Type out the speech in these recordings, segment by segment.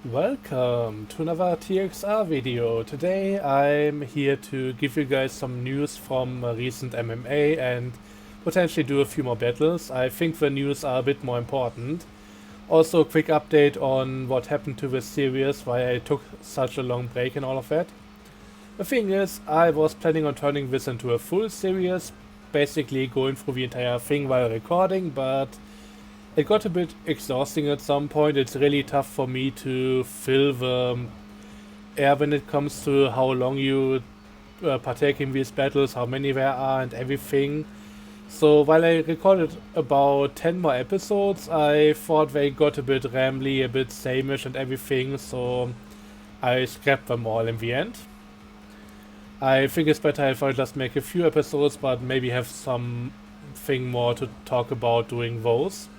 Welcome to another TXR video. Today I'm here to give you guys some news from recent MMA and potentially do a few more battles. I think the news are a bit more important. Also a quick update on what happened to this series, why I took such a long break and all of that. The thing is, I was planning on turning this into a full series, basically going through the entire thing while recording, but it got a bit exhausting at some point. It's really tough for me to fill the air when it comes to how long you partake in these battles, how many there are, and everything. So while I recorded about 10 more episodes, I thought they got a bit rambly, a bit sameish and everything, so I scrapped them all in the end. I think it's better if I just make a few episodes, but maybe have something more to talk about doing those.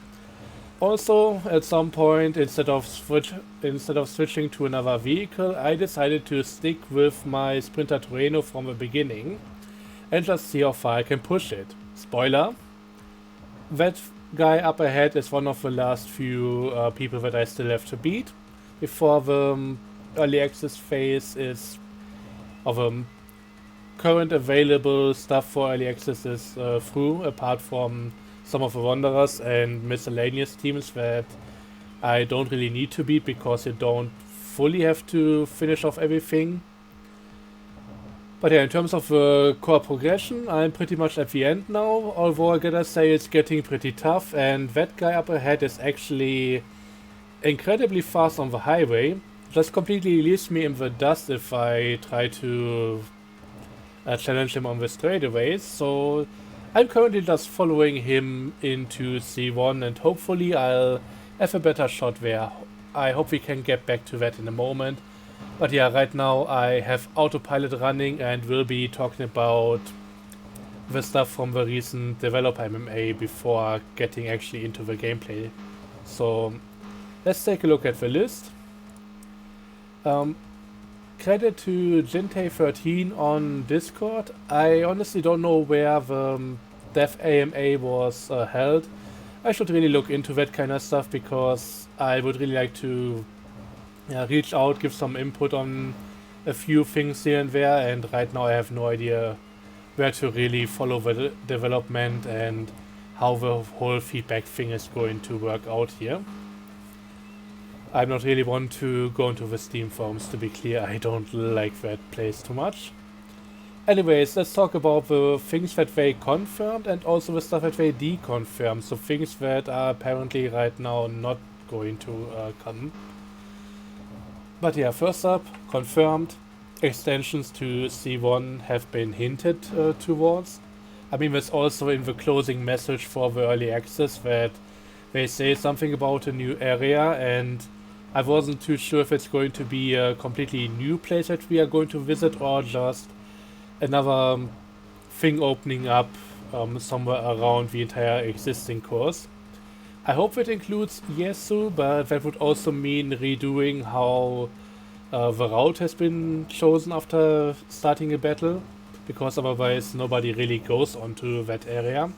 Also, at some point, instead of switching to another vehicle, I decided to stick with my Sprinter Torino from the beginning and just see how far I can push it. Spoiler, that guy up ahead is one of the last few people that I still have to beat before the early access phase is of current available stuff for early access is through, apart from some of the Wanderers and miscellaneous teams that I don't really need to beat because you don't fully have to finish off everything. But yeah, in terms of the core progression, I'm pretty much at the end now, although I gotta say it's getting pretty tough, and that guy up ahead is actually incredibly fast on the highway. Just completely leaves me in the dust if I try to challenge him on the straightaways, so I'm currently just following him into C1 and hopefully I'll have a better shot there. I hope we can get back to that in a moment. But yeah, right now I have autopilot running and will be talking about the stuff from the recent developer MMA before getting actually into the gameplay. So let's take a look at the list. Credit to Jintei13 on Discord. I honestly don't know where the Dev AMA was held. I should really look into that kind of stuff because I would really like to reach out, give some input on a few things here and there, and right now I have no idea where to really follow the development and how the whole feedback thing is going to work out here. I'm not really one to go into the Steam forums, to be clear. I don't like that place too much. Anyways, let's talk about the things that they confirmed and also the stuff that they deconfirmed. So things that are apparently right now not going to come. But yeah, first up, confirmed, extensions to C1 have been hinted towards. I mean, that's also in the closing message for the early access that they say something about a new area, and I wasn't too sure if it's going to be a completely new place that we are going to visit or just another thing opening up somewhere around the entire existing course. I hope it includes Yesu, but that would also mean redoing how the route has been chosen after starting a battle, because otherwise nobody really goes onto that area.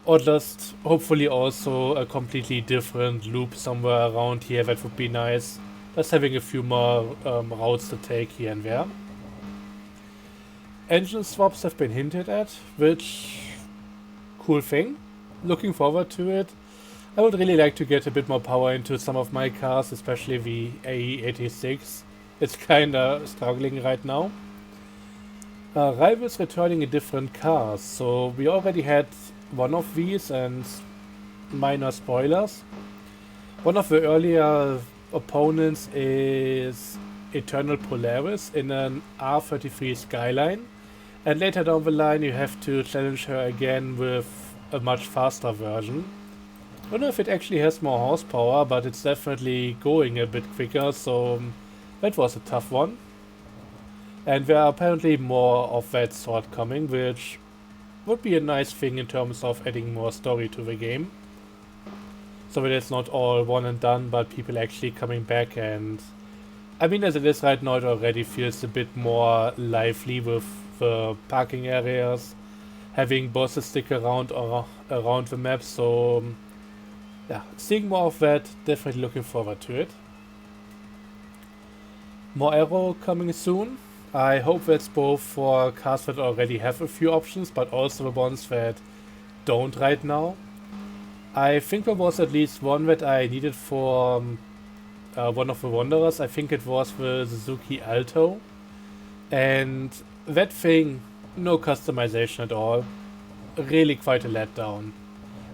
Or just hopefully also a completely different loop somewhere around here. That would be nice. Just having a few more routes to take here and there. Engine swaps have been hinted at, which cool thing. Looking forward to it. I would really like to get a bit more power into some of my cars, especially the AE86. It's kinda struggling right now. Rivals returning in different cars. So we already had one of these, and minor spoilers. One of the earlier opponents is Eternal Polaris in an R33 Skyline, and later down the line you have to challenge her again with a much faster version. I don't know if it actually has more horsepower, but it's definitely going a bit quicker, so that was a tough one. And there are apparently more of that sort coming, which would be a nice thing in terms of adding more story to the game. So that it's not all one and done, but people actually coming back, and I mean, as it is right now, it already feels a bit more lively with the parking areas, having bosses stick around or around the map, so yeah, seeing more of that, definitely looking forward to it. More aero coming soon. I hope that's both for cars that already have a few options, but also the ones that don't right now. I think there was at least one that I needed for one of the Wanderers. I think it was the Suzuki Alto. And that thing, no customization at all. Really quite a letdown.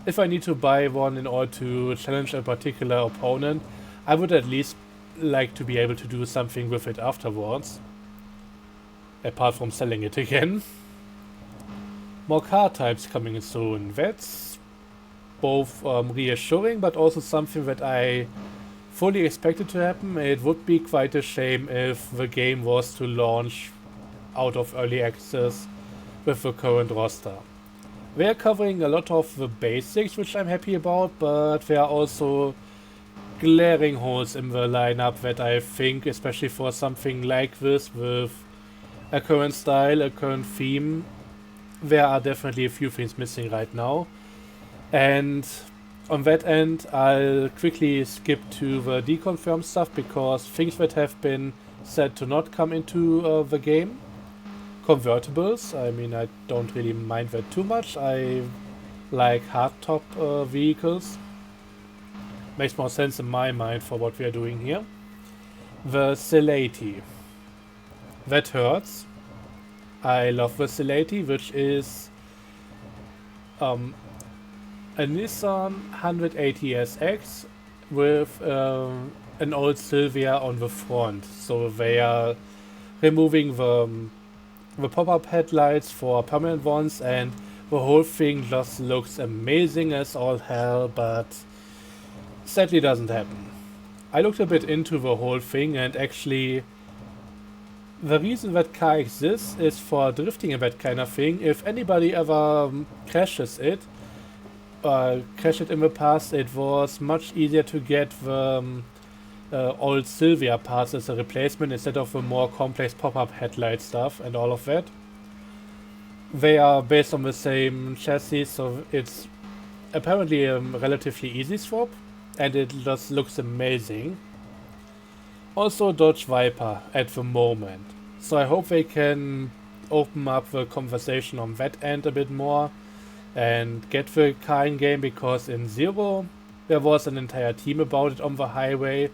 If I need to buy one in order to challenge a particular opponent, I would at least like to be able to do something with it afterwards. Apart from selling it again. More car types coming soon. That's both reassuring, but also something that I fully expected to happen. It would be quite a shame if the game was to launch out of early access with the current roster. They are covering a lot of the basics, which I'm happy about, but there are also glaring holes in the lineup that I think, especially for something like this with a current style, a current theme, there are definitely a few things missing right now. And on that end, I'll quickly skip to the deconfirmed stuff because things that have been said to not come into the game. Convertibles, I mean, I don't really mind that too much. I like hardtop vehicles. Makes more sense in my mind for what we are doing here. The Celaty. That hurts. I love the Celaty, which is a Nissan 180SX with an old Silvia on the front. So they are removing the pop-up headlights for permanent ones, and the whole thing just looks amazing as all hell, but sadly doesn't happen. I looked a bit into the whole thing, and actually the reason that car exists is for drifting and that kind of thing. If anybody ever crashes it, crashed it in the past, it was much easier to get the old Silvia parts as a replacement instead of the more complex pop-up headlight stuff and all of that. They are based on the same chassis, so it's apparently a relatively easy swap, and it just looks amazing. Also Dodge Viper at the moment, so I hope they can open up the conversation on that end a bit more and get the car in game, because in Zero there was an entire team about it on the highway,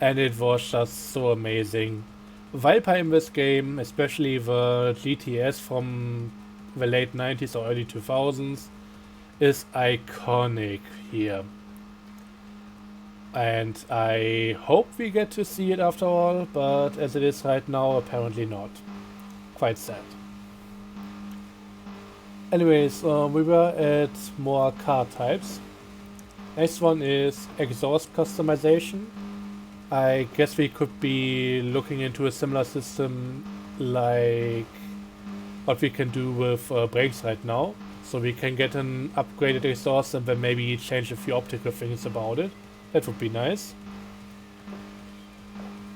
and it was just so amazing. Viper in this game, especially the GTS from the late 90s or early 2000s, is iconic here. And I hope we get to see it after all, but as it is right now, apparently not. Quite sad. Anyways, we were at more car types. Next one is exhaust customization. I guess we could be looking into a similar system like what we can do with brakes right now. So we can get an upgraded exhaust and then maybe change a few optical things about it. That would be nice.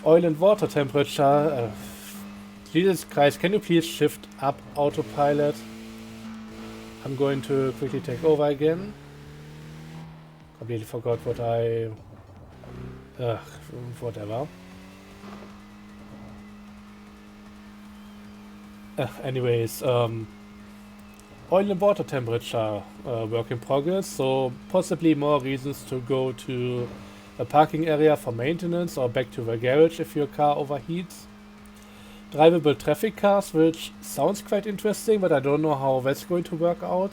Oil and water temperature. Jesus Christ, can you please shift up autopilot? I'm going to quickly take over again. Completely forgot what I... whatever. Anyways, oil and water temperature, work in progress, so possibly more reasons to go to a parking area for maintenance or back to the garage if your car overheats. Drivable traffic cars, which sounds quite interesting, but I don't know how that's going to work out.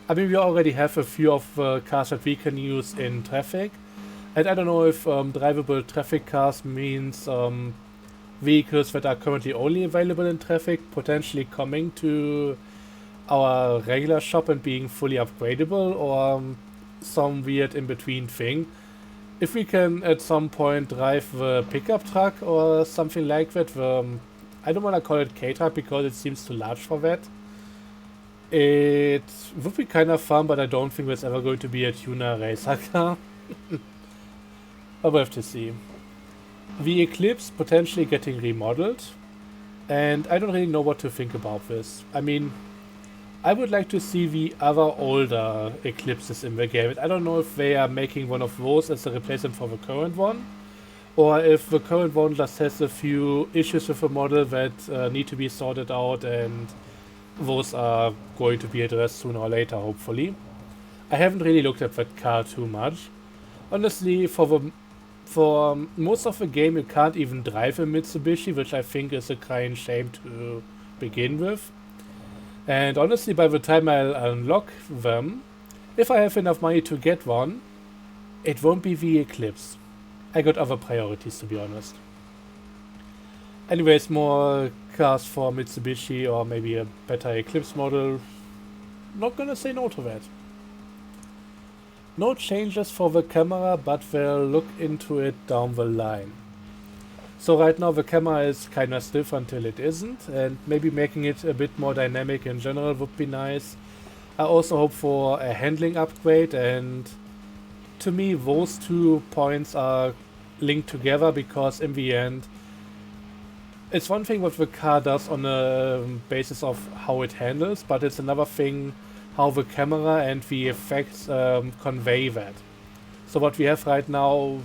I mean, we already have a few of the cars that we can use in traffic, and I don't know if drivable traffic cars means vehicles that are currently only available in traffic potentially coming to our regular shop and being fully upgradable, or some weird in-between thing. If we can at some point drive the pickup truck or something like that, I don't want to call it K-truck because it seems too large for that. It would be kind of fun, but I don't think there's ever going to be a tuner racer car. But we'll have to see. The Eclipse potentially getting remodeled, and I don't really know what to think about this. I mean, I would like to see the other older Eclipses in the game. I don't know if they are making one of those as a replacement for the current one, or if the current one just has a few issues with the model that need to be sorted out, and those are going to be addressed sooner or later, hopefully. I haven't really looked at that car too much. Honestly, for most of the game you can't even drive a Mitsubishi, which I think is a crying shame to begin with. And honestly, by the time I'll unlock them, if I have enough money to get one, it won't be the Eclipse. I got other priorities, to be honest. Anyways, more cars for Mitsubishi, or maybe a better Eclipse model. Not gonna say no to that. No changes for the camera, but we'll look into it down the line. So right now the camera is kinda stiff until it isn't, and maybe making it a bit more dynamic in general would be nice. I also hope for a handling upgrade, and to me those 2 points are linked together, because in the end it's one thing what the car does on a basis of how it handles, but it's another thing how the camera and the effects convey that. So what we have right now,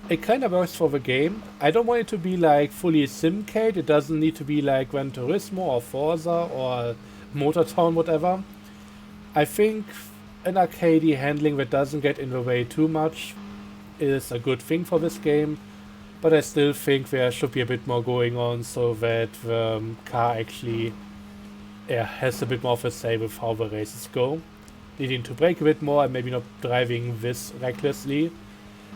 it kind of works for the game. I don't want it to be like fully Simcade. It doesn't need to be like Gran Turismo or Forza or Motortown, whatever. I think an arcadey handling that doesn't get in the way too much is a good thing for this game, but I still think there should be a bit more going on so that the car actually has a bit more of a say with how the races go. Needing to brake a bit more and maybe not driving this recklessly.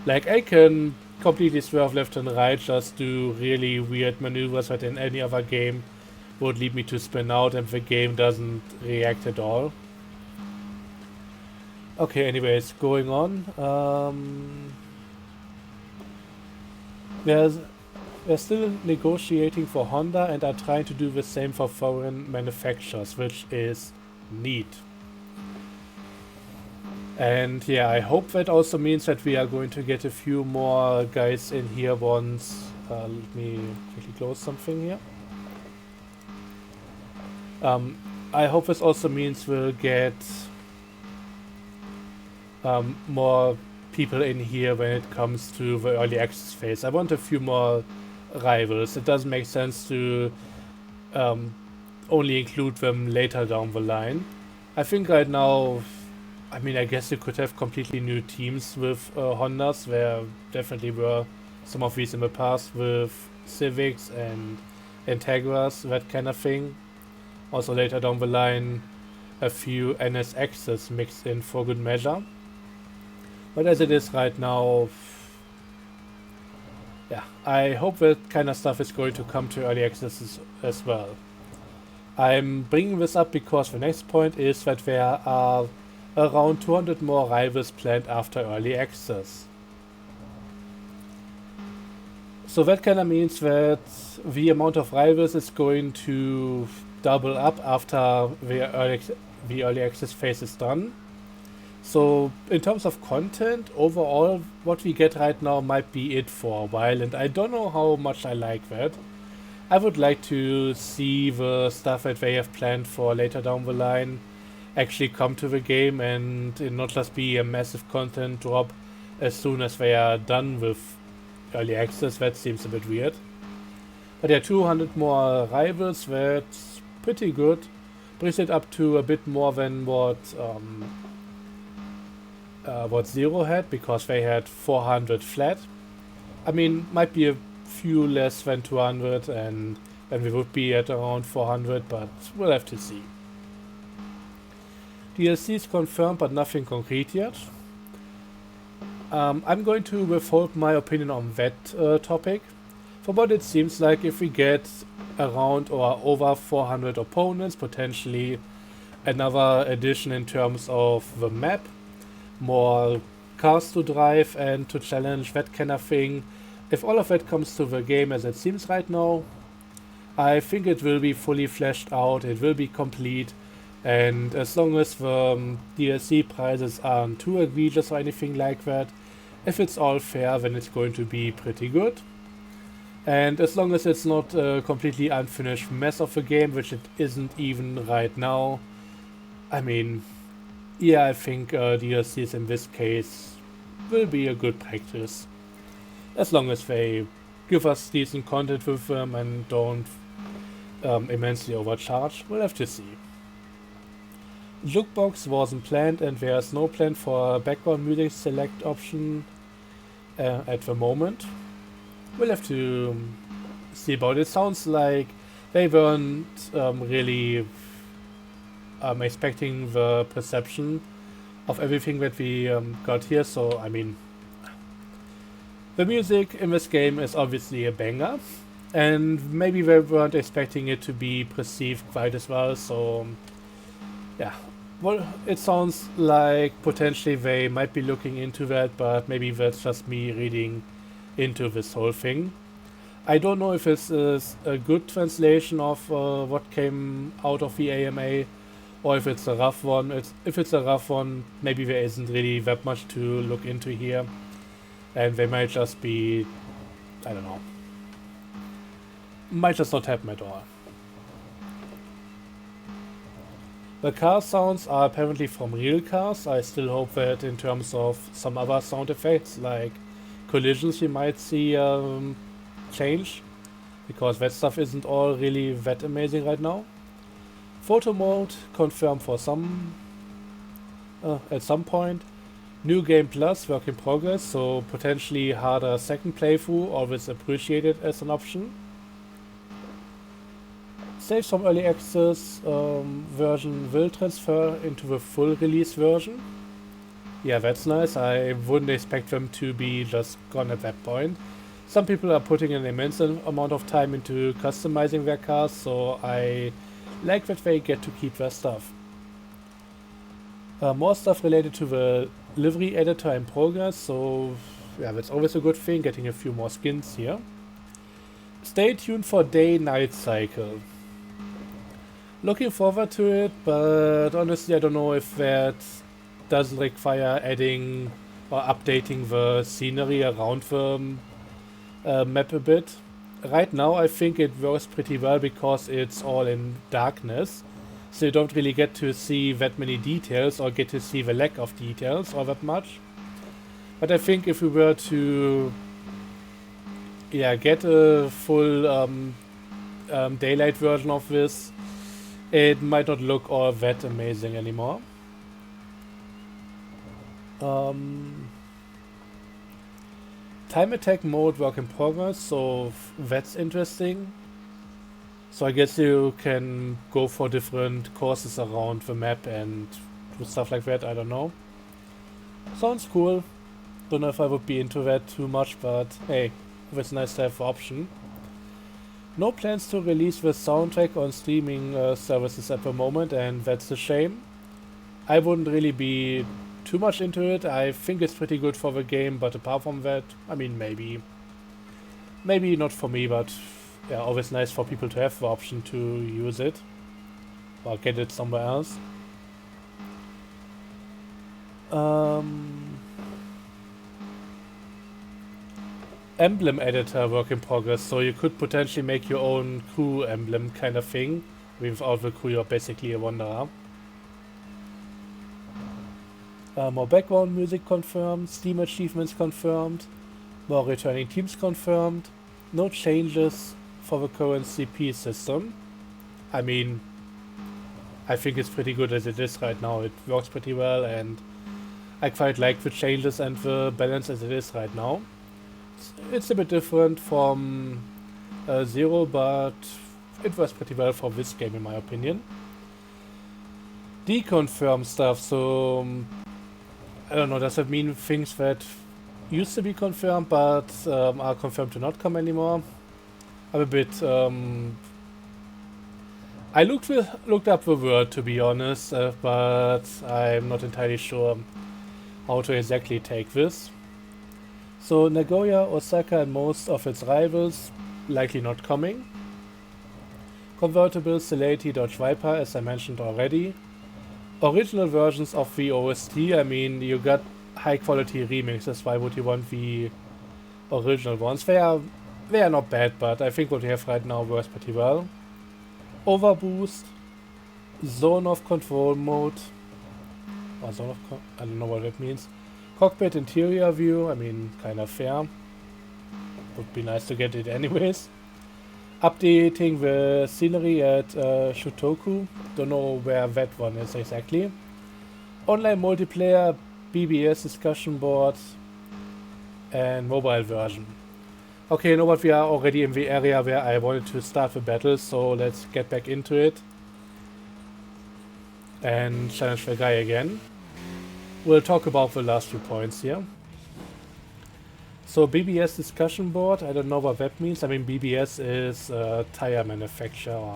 Like, I can completely swerve left and right, just do really weird maneuvers that in any other game would lead me to spin out, and the game doesn't react at all. Okay, anyways, going on. We're still negotiating for Honda and are trying to do the same for foreign manufacturers, which is neat. And yeah, I hope that also means that we are going to get a few more guys in here once. Let me quickly close something here. I hope this also means we'll get more people in here when it comes to the early access phase. I want a few more rivals. It doesn't make sense to only include them later down the line. I think right now, I mean, I guess you could have completely new teams with Hondas. There definitely were some of these in the past with Civics and Integras, that kind of thing. Also later down the line, a few NSXs mixed in for good measure. But as it is right now, yeah, I hope that kind of stuff is going to come to early access as well. I'm bringing this up because the next point is that there are around 200 more rivals planned after early access. So that kind of means that the amount of rivals is going to double up after the early access phase is done. So in terms of content, overall what we get right now might be it for a while, and I don't know how much I like that. I would like to see the stuff that they have planned for later down the line actually come to the game, and it not just be a massive content drop as soon as they are done with early access. That seems a bit weird. But yeah, 200 more rivals, that's pretty good. Brings it up to a bit more than what Zero had, because they had 400 flat. I mean, might be a few less than 200, and then we would be at around 400, but we'll have to see. DLC is confirmed, but nothing concrete yet. I'm going to withhold my opinion on that topic. From what it seems like, if we get around or over 400 opponents, potentially another addition in terms of the map, more cars to drive and to challenge, that kind of thing. If all of that comes to the game as it seems right now, I think it will be fully fleshed out, it will be complete, and as long as the DLC prices aren't too egregious or anything like that, if it's all fair, then it's going to be pretty good. And as long as it's not a completely unfinished mess of a game, which it isn't even right now, I mean, yeah, I think DLCs in this case will be a good practice. as long as they give us decent content with them and don't immensely overcharge. We'll have to see. Jukebox wasn't planned, and there's no plan for a background music select option at the moment. We'll have to see about it. Sounds like they weren't really expecting the perception of everything that we got here, so I mean, the music in this game is obviously a banger, and maybe they weren't expecting it to be perceived quite as well, so yeah. Well, it sounds like potentially they might be looking into that, but maybe that's just me reading into this whole thing. I don't know if this is a good translation of what came out of the AMA, or if it's a rough one. If it's a rough one, maybe there isn't really that much to look into here, and they might just be, I don't know, might just not happen at all. The car sounds are apparently from real cars. I still hope that in terms of some other sound effects like collisions we might see change, because that stuff isn't all really that amazing right now. Photo mode confirmed for some at some point. New game plus work in progress, so potentially harder second playthrough, always appreciated as an option. Saves from early access version will transfer into the full release version. Yeah, that's nice. I wouldn't expect them to be just gone at that point. Some people are putting an immense amount of time into customizing their cars, so I like that they get to keep their stuff. More stuff related to the livery editor in progress, so yeah, that's always a good thing, getting a few more skins here. Stay tuned for day-night cycle. Looking forward to it, but honestly I don't know if that doesn't require adding or updating the scenery around the map a bit. Right now I think it works pretty well because it's all in darkness, so you don't really get to see that many details or get to see the lack of details all that much. But I think if we were to get a full daylight version of this, it might not look all that amazing anymore. Time attack mode work in progress, so that's interesting. So I guess you can go for different courses around the map and do stuff like that, I don't know. Sounds cool. Don't know if I would be into that too much, but hey, it's nice to have the option. No plans to release the soundtrack on streaming services at the moment, and that's a shame. I wouldn't really be too much into it. I think it's pretty good for the game, but apart from that, I mean, maybe not for me, but yeah, always nice for people to have the option to use it or get it somewhere else. Emblem editor work in progress, so you could potentially make your own crew emblem kind of thing. Without the crew, you're basically a wanderer. More background music confirmed, Steam achievements confirmed, more returning teams confirmed, no changes for the current CP system. I mean, I think it's pretty good as it is right now. It works pretty well, and I quite like the changes and the balance as it is right now. It's a bit different from Zero, but it works pretty well for this game in my opinion. Deconfirm stuff, so I don't know, does that mean things that used to be confirmed but are confirmed to not come anymore? I'm a bit I looked up the word, to be honest, but I'm not entirely sure how to exactly take this. So Nagoya, Osaka and most of its rivals likely not coming. Convertible Celeity Dodge Viper, as I mentioned already. Original versions of the OST, I mean, you got high quality remixes, why would you want the original ones? They are not bad, but I think what we have right now works pretty well. Overboost, Zone of Control mode, or Zone of I don't know what that means. Cockpit interior view, I mean, kind of fair. would be nice to get it anyways. Updating the scenery at Shutoku. Don't know where that one is exactly. Online multiplayer, BBS discussion board, and mobile version. Okay, you know what? We are already in the area where I wanted to start the battle, so let's get back into it and challenge the guy again. We'll talk about the last 2 points here. So BBS discussion board, I don't know what that means. I mean, BBS is a tire manufacturer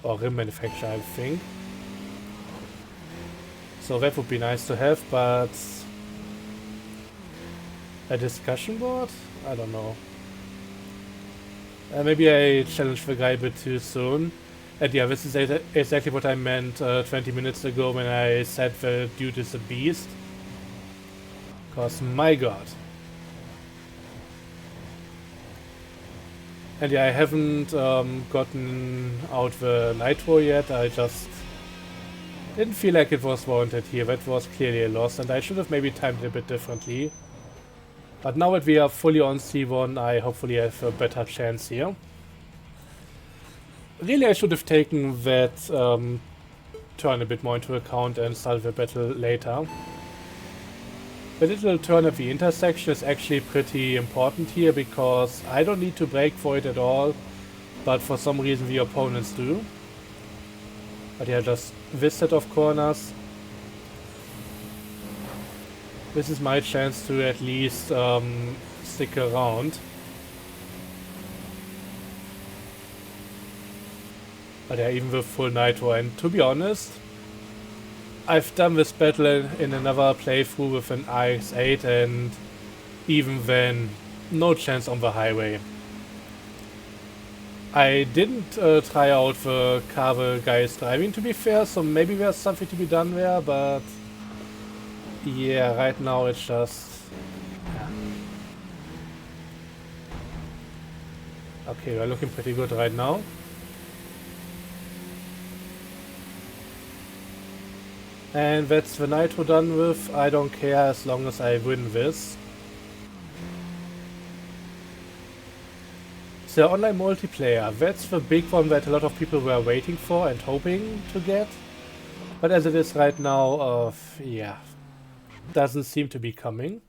or rim manufacturer, I think. So that would be nice to have, but a discussion board? I don't know. Maybe I challenged the guy a bit too soon. And yeah, this is exactly what I meant 20 minutes ago when I said the dude is a beast. Cause my god. And yeah, I haven't gotten out the nitro yet. I just didn't feel like it was warranted here. That was clearly a loss, and I should have maybe timed it a bit differently. But now that we are fully on C1, I hopefully have a better chance here. Really, I should have taken that turn a bit more into account and started the battle later. The little turn at the intersection is actually pretty important here, because I don't need to brake for it at all, but for some reason the opponents do. But yeah, just this set of corners. This is my chance to at least stick around. But yeah, even with full nitro, and to be honest, I've done this battle in another playthrough with an AE86, and even then, no chance on the highway. I didn't try out the car the guy is driving, to be fair, so maybe there's something to be done there, but yeah, right now it's just... yeah. Okay, we're looking pretty good right now. And that's the nitro done with. I don't care as long as I win this. So online multiplayer, that's the big one that a lot of people were waiting for and hoping to get. But as it is right now, yeah, doesn't seem to be coming.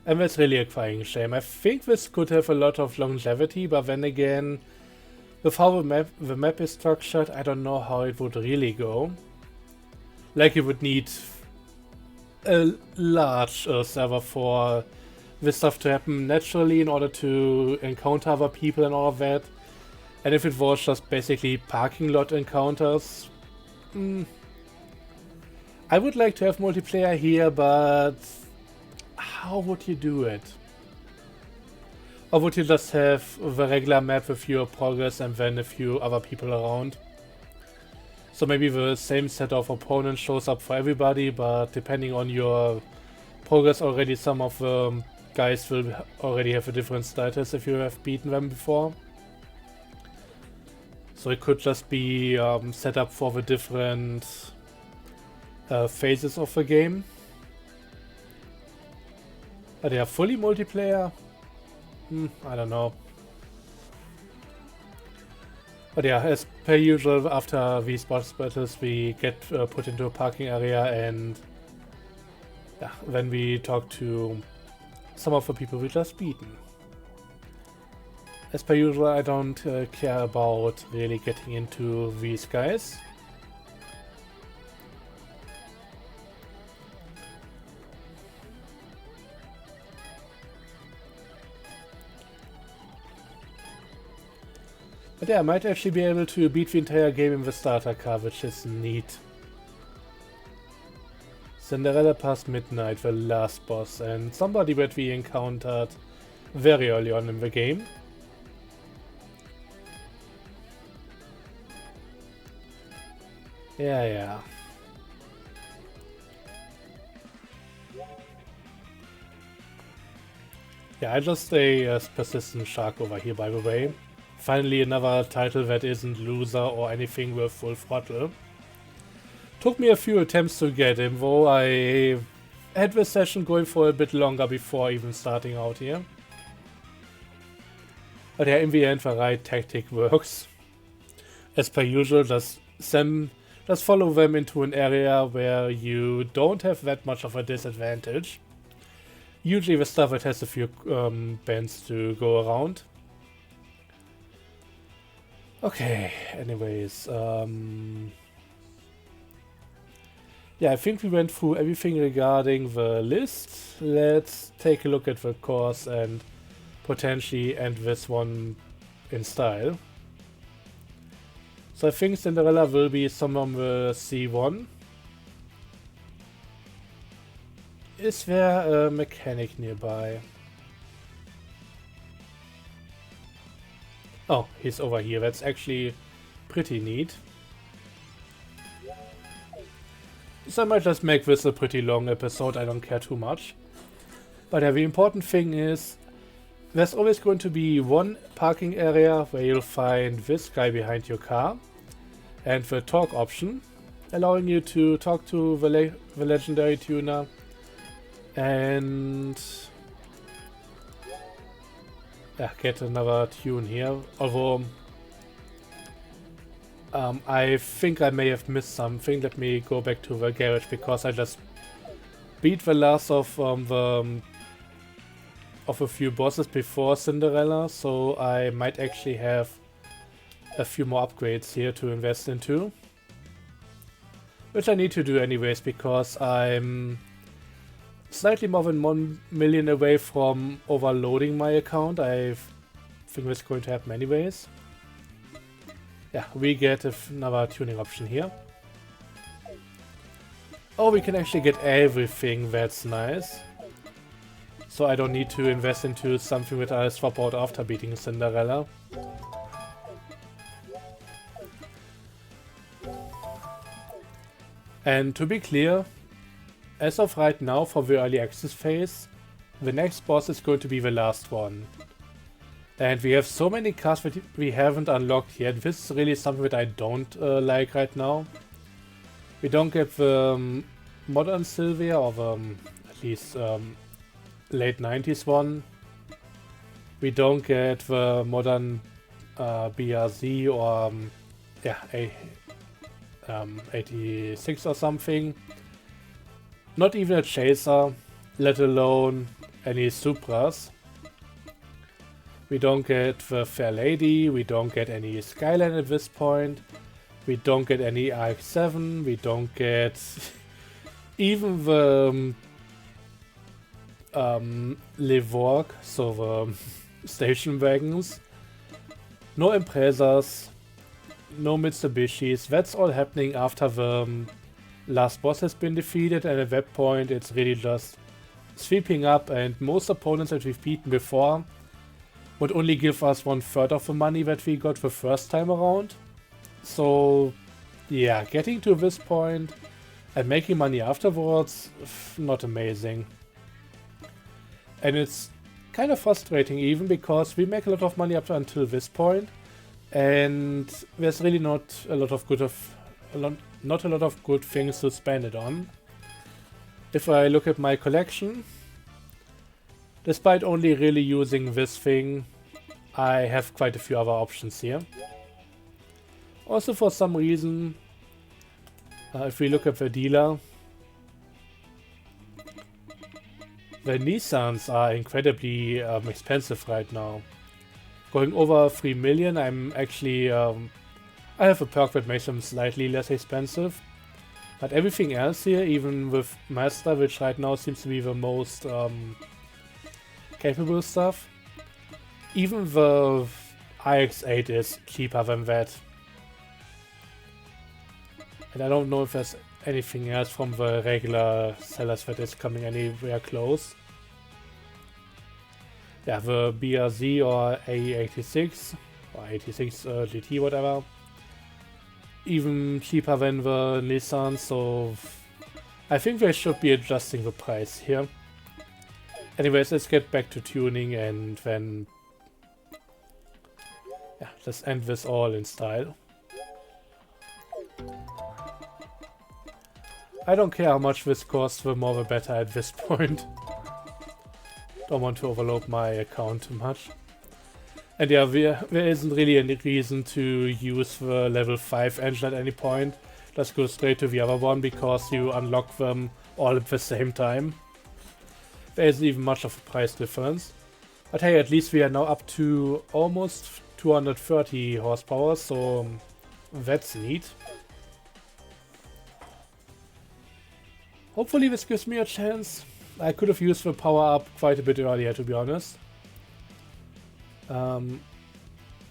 And that's really a crying shame. I think this could have a lot of longevity, but then again, with how the map is structured, I don't know how it would really go. Like, you would need a large server for this stuff to happen naturally in order to encounter other people and all of that. And if it was just basically parking lot encounters, I would like to have multiplayer here, but how would you do it? Or would you just have the regular map with your progress and then a few other people around? So maybe the same set of opponents shows up for everybody, but depending on your progress already, some of the guys will already have a different status if you have beaten them before. So it could just be set up for the different phases of the game. Are they fully multiplayer? I don't know. But yeah, as per usual, after these boss battles we get put into a parking area, and yeah, then we talk to some of the people we just beaten. As per usual, I don't care about really getting into these guys. But yeah, I might actually be able to beat the entire game in the starter car, which is neat. Cinderella past midnight, the last boss, and somebody that we encountered very early on in the game. Yeah. Yeah, I just stay as persistent shark over here, by the way. Finally another title that isn't loser or anything with full throttle. Took me a few attempts to get him, though I had the session going for a bit longer before even starting out here. But yeah, in the end, the right tactic works. As per usual, just follow them into an area where you don't have that much of a disadvantage. Usually the stuff that has a few bends to go around. Okay, anyways, yeah, I think we went through everything regarding the list. Let's take a look at the course and potentially end this one in style. So I think Cinderella will be somewhere on the C1. Is there a mechanic nearby? Oh, he's over here. That's actually pretty neat. So I might just make this a pretty long episode. I don't care too much. But yeah, the important thing is there's always going to be one parking area where you'll find this guy behind your car and the talk option, allowing you to talk to the legendary tuner and get another tune here. Although I think I may have missed something. Let me go back to the garage because I just beat the last of a few bosses before Cinderella, so I might actually have a few more upgrades here to invest into. Which I need to do anyways because I'm slightly more than 1 million away from overloading my account. I think that's going to happen anyways. Yeah, we get another tuning option here. Oh, we can actually get everything, that's nice. So I don't need to invest into something that I'll swap out after beating Cinderella. And to be clear, as of right now for the early access phase, the next boss is going to be the last one. And we have so many cars that we haven't unlocked yet. This is really something that I don't like right now. We don't get the modern Sylvia, or the at least late 90s one. We don't get the modern BRZ or yeah, 86 or something. Not even a Chaser, let alone any Supras. We don't get the Fair Lady, we don't get any Skyline at this point. We don't get any RX-7, we don't get even the Levorg, so the station wagons. No Imprezas, no Mitsubishis. That's all happening after the last boss has been defeated, and at that point it's really just sweeping up, and most opponents that we've beaten before would only give us 1/3 of the money that we got the first time around. So yeah, getting to this point and making money afterwards, not amazing. And it's kind of frustrating even because we make a lot of money up until this point, and there's really not a lot of good things to spend it on. If I look at my collection, despite only really using this thing, I have quite a few other options here. Also, for some reason, if we look at the dealer, the Nissans are incredibly expensive right now. Going over 3 million, I'm actually I have a perk that makes them slightly less expensive. But everything else here, even with Master, which right now seems to be the most capable stuff, even the RX-8 is cheaper than that. And I don't know if there's anything else from the regular sellers that is coming anywhere close. Yeah, the BRZ or AE86 or 86 GT, whatever, even cheaper than the Nissan, so I think they should be adjusting the price here. Anyways, let's get back to tuning and then yeah, let's end this all in style. I don't care how much this costs, the more the better at this point. Don't want to overload my account too much. And yeah, there isn't really any reason to use the level 5 engine at any point. Let's go straight to the other one because you unlock them all at the same time. There isn't even much of a price difference. But hey, at least we are now up to almost 230 horsepower, so that's neat. Hopefully this gives me a chance. I could have used the power up quite a bit earlier, to be honest.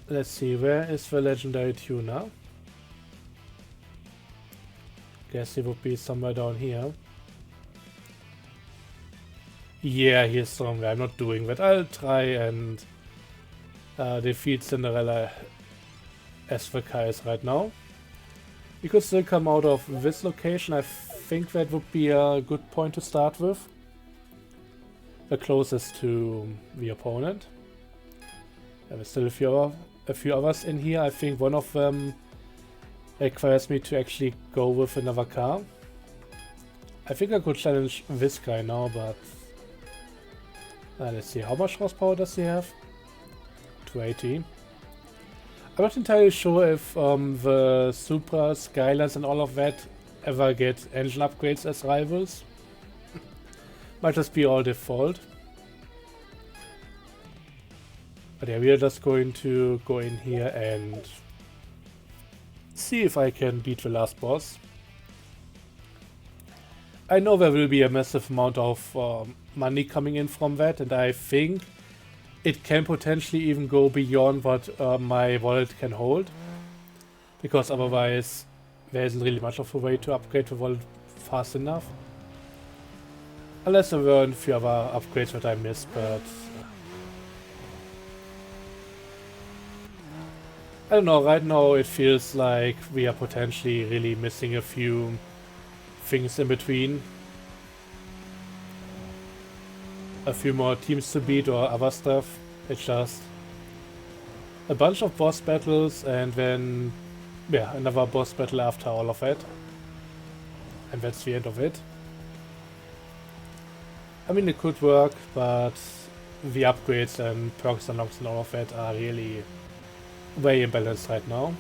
Let's see, where is the legendary tuner? Guess he would be somewhere down here. Yeah, he's somewhere. I'm not doing that. I'll try and defeat Cinderella as the Kai is right now. We could still come out of this location. I think that would be a good point to start with. The closest to the opponent. There's still a few others in here. I think one of them requires me to actually go with another car. I think I could challenge this guy now, but let's see, how much horsepower does he have? 280. I'm not entirely sure if the Supra, Skylines and all of that ever get engine upgrades as rivals. Might just be all default. But yeah, we are just going to go in here and see if I can beat the last boss. I know there will be a massive amount of money coming in from that, and I think it can potentially even go beyond what my wallet can hold. Because otherwise there isn't really much of a way to upgrade the wallet fast enough. Unless there were a few other upgrades that I missed, but I don't know, right now it feels like we are potentially really missing a few things in between. A few more teams to beat or other stuff. It's just a bunch of boss battles and then, yeah, another boss battle after all of it. And that's the end of it. I mean, it could work, but the upgrades and perks unlocks and all of that are really way imbalanced right now.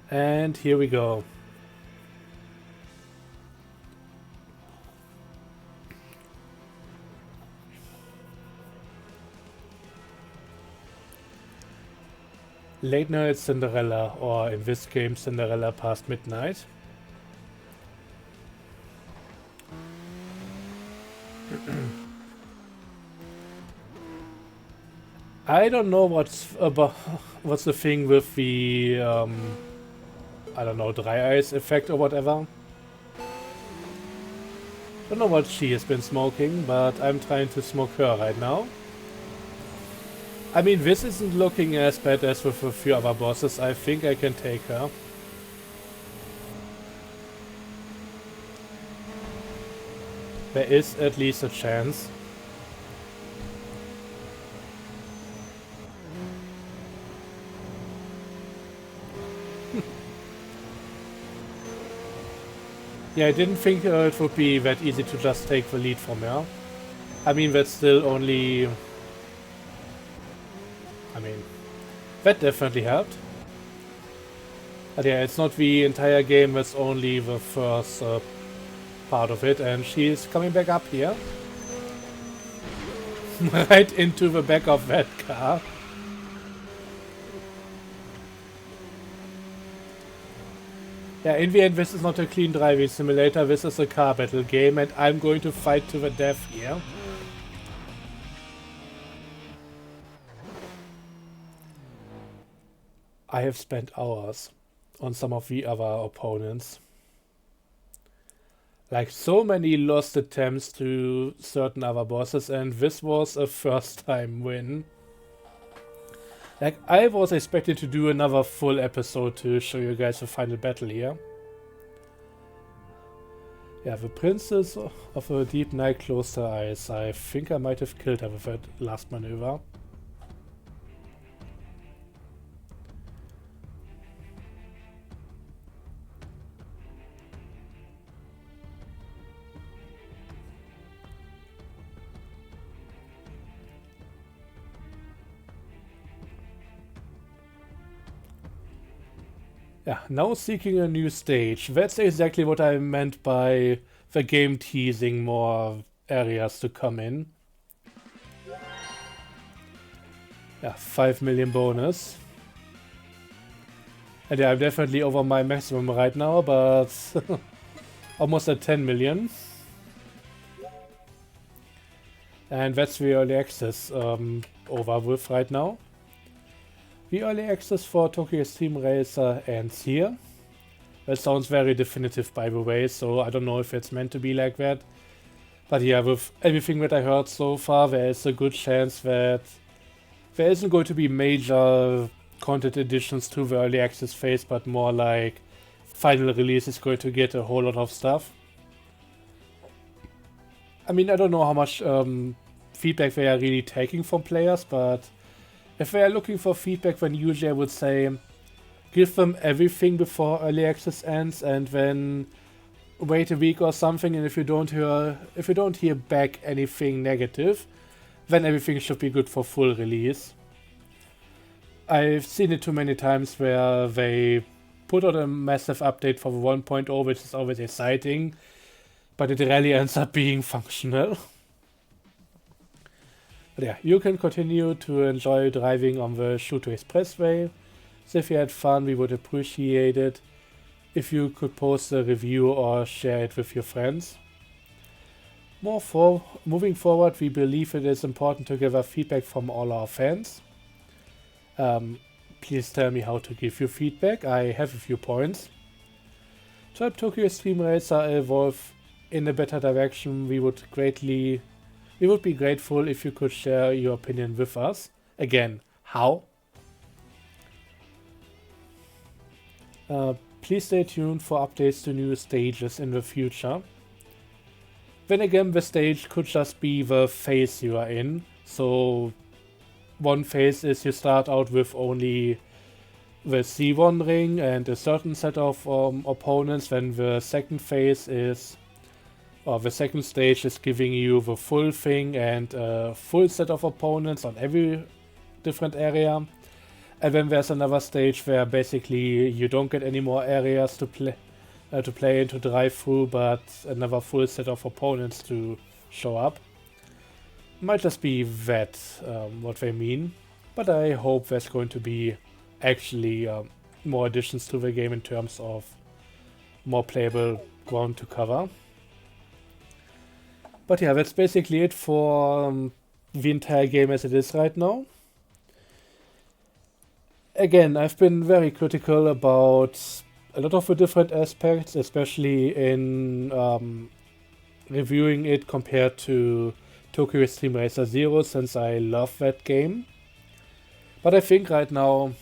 And here we go. Late Night Cinderella, or in this game Cinderella Past Midnight. I don't know what's the thing with the I don't know, dry ice effect or whatever. Don't know what she has been smoking, but I'm trying to smoke her right now. I mean, this isn't looking as bad as with a few other bosses. I think I can take her. There is at least a chance. Yeah, I didn't think it would be that easy to just take the lead from her. I mean, that's still only... I mean, that definitely helped. But yeah, it's not the entire game, that's only the first part of it. And she's coming back up here. Right into the back of that car. Yeah, in the end, this is not a clean driving simulator, this is a car battle game, and I'm going to fight to the death here. I have spent hours on some of the other opponents. Like, so many lost attempts to certain other bosses, and this was a first time win. Like, I was expecting to do another full episode to show you guys the final battle here. Yeah, the Princess of a Deep Night closed her eyes. I think I might have killed her with that last maneuver. Yeah, now seeking a new stage. That's exactly what I meant by the game teasing more areas to come in. Yeah, 5 million bonus. And yeah, I'm definitely over my maximum right now, but almost at 10 million. And that's the early access over with right now. The early access for Tokyo Xtreme Racer ends here. That sounds very definitive, by the way, so I don't know if it's meant to be like that. But yeah, with everything that I heard so far, there is a good chance that there isn't going to be major content additions to the early access phase, but more like final release is going to get a whole lot of stuff. I mean, I don't know how much feedback they are really taking from players, but if they are looking for feedback, then usually I would say give them everything before early access ends, and then wait a week or something. And if you don't hear back anything negative, then everything should be good for full release. I've seen it too many times where they put out a massive update for the 1.0, which is always exciting, but it rarely ends up being functional. But yeah, you can continue to enjoy driving on the Shuto Expressway. So if you had fun, we would appreciate it if you could post a review or share it with your friends. Moving forward, we believe it is important to gather feedback from all our fans. Please tell me how to give you feedback. I have a few points. To help Tokyo Xtreme Racer evolve in a better direction, we would be grateful if you could share your opinion with us. Again, how? Please stay tuned for updates to new stages in the future. Then again, the stage could just be the phase you are in. So one phase is you start out with only the C1 ring and a certain set of opponents. Then the second phase is, or the second stage is giving you the full thing and a full set of opponents on every different area. And then there's another stage where basically you don't get any more areas to play and to drive through, but another full set of opponents to show up. Might just be that what they mean, but I hope there's going to be actually more additions to the game in terms of more playable ground to cover. But yeah, that's basically it for the entire game as it is right now. Again, I've been very critical about a lot of the different aspects, especially in reviewing it compared to Tokyo Xtreme Racer Zero, since I love that game. But I think right now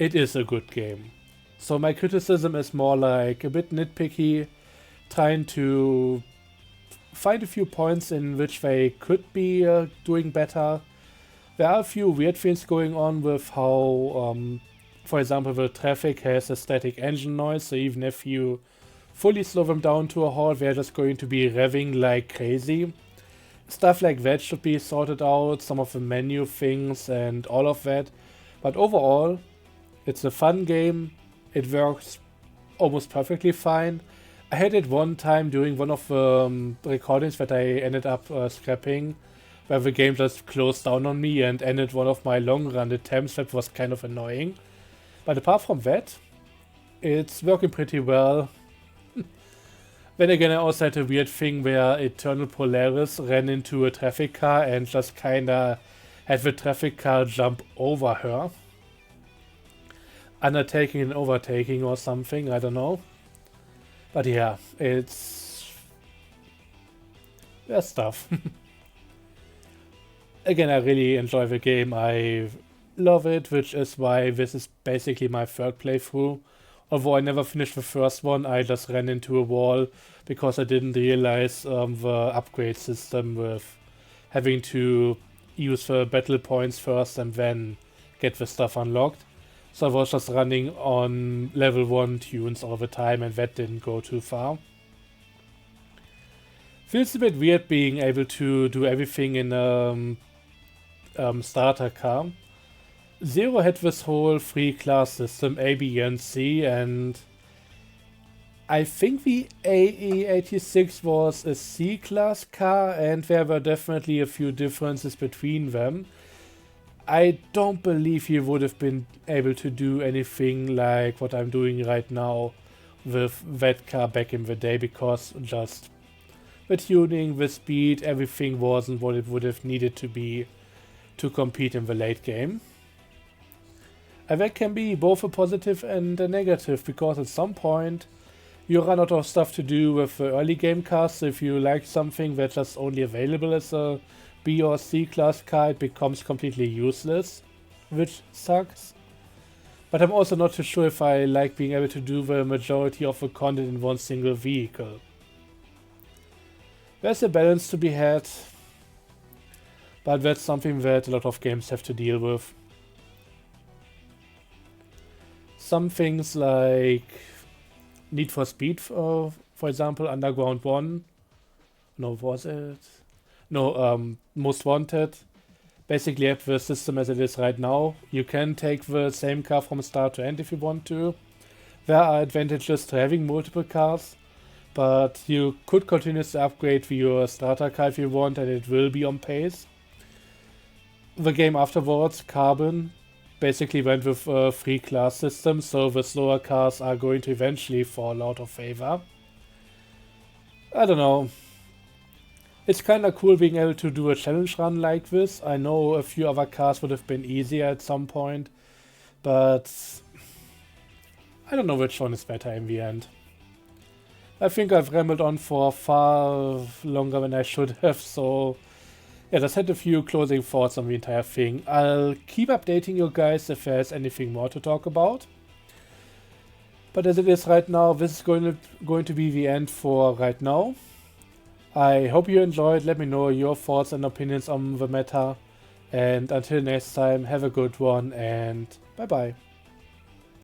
it is a good game. So my criticism is more like a bit nitpicky, trying to find a few points in which they could be doing better. There are a few weird things going on with how, for example, the traffic has a static engine noise, so even if you fully slow them down to a halt, they're just going to be revving like crazy. Stuff like that should be sorted out, some of the menu things and all of that. But overall, it's a fun game, it works almost perfectly fine. I had it one time during one of the recordings that I ended up scrapping, where the game just closed down on me and ended one of my long run attempts. That was kind of annoying. But apart from that, it's working pretty well. Then again, I also had a weird thing where Eternal Polaris ran into a traffic car and just kinda had the traffic car jump over her. Undertaking and overtaking or something, I don't know. But yeah, there's stuff. Again, I really enjoy the game, I love it, which is why this is basically my third playthrough. Although I never finished the first one, I just ran into a wall because I didn't realize the upgrade system with having to use the battle points first and then get the stuff unlocked. So I was just running on level 1 tunes all the time, and that didn't go too far. Feels a bit weird being able to do everything in a starter car. Zero had this whole free class system, A, B, and C, and I think the AE86 was a C class car, and there were definitely a few differences between them. I don't believe you would have been able to do anything like what I'm doing right now with that car back in the day, because just the tuning, the speed, everything wasn't what it would have needed to be to compete in the late game. And that can be both a positive and a negative, because at some point you run out of stuff to do with the early game cars. So if you like something that's just only available as a B or C class car, it becomes completely useless, which sucks. But I'm also not too sure if I like being able to do the majority of the content in one single vehicle. There's a balance to be had, but that's something that a lot of games have to deal with. Some things like Need for Speed, for example, Underground 1, no, was it? No, Most Wanted, basically have the system as it is right now. You can take the same car from start to end if you want to. There are advantages to having multiple cars, but you could continuously upgrade your starter car if you want, and it will be on pace. The game afterwards, Carbon, basically went with a free class system, so the slower cars are going to eventually fall out of favor. I don't know. It's kinda cool being able to do a challenge run like this. I know a few other cars would have been easier at some point, but I don't know which one is better in the end. I think I've rambled on for far longer than I should have, so yeah, just had a few closing thoughts on the entire thing. I'll keep updating you guys if there's anything more to talk about. But as it is right now, this is going to be the end for right now. I hope you enjoyed. Let me know your thoughts and opinions on the matter. And until next time, have a good one and bye bye.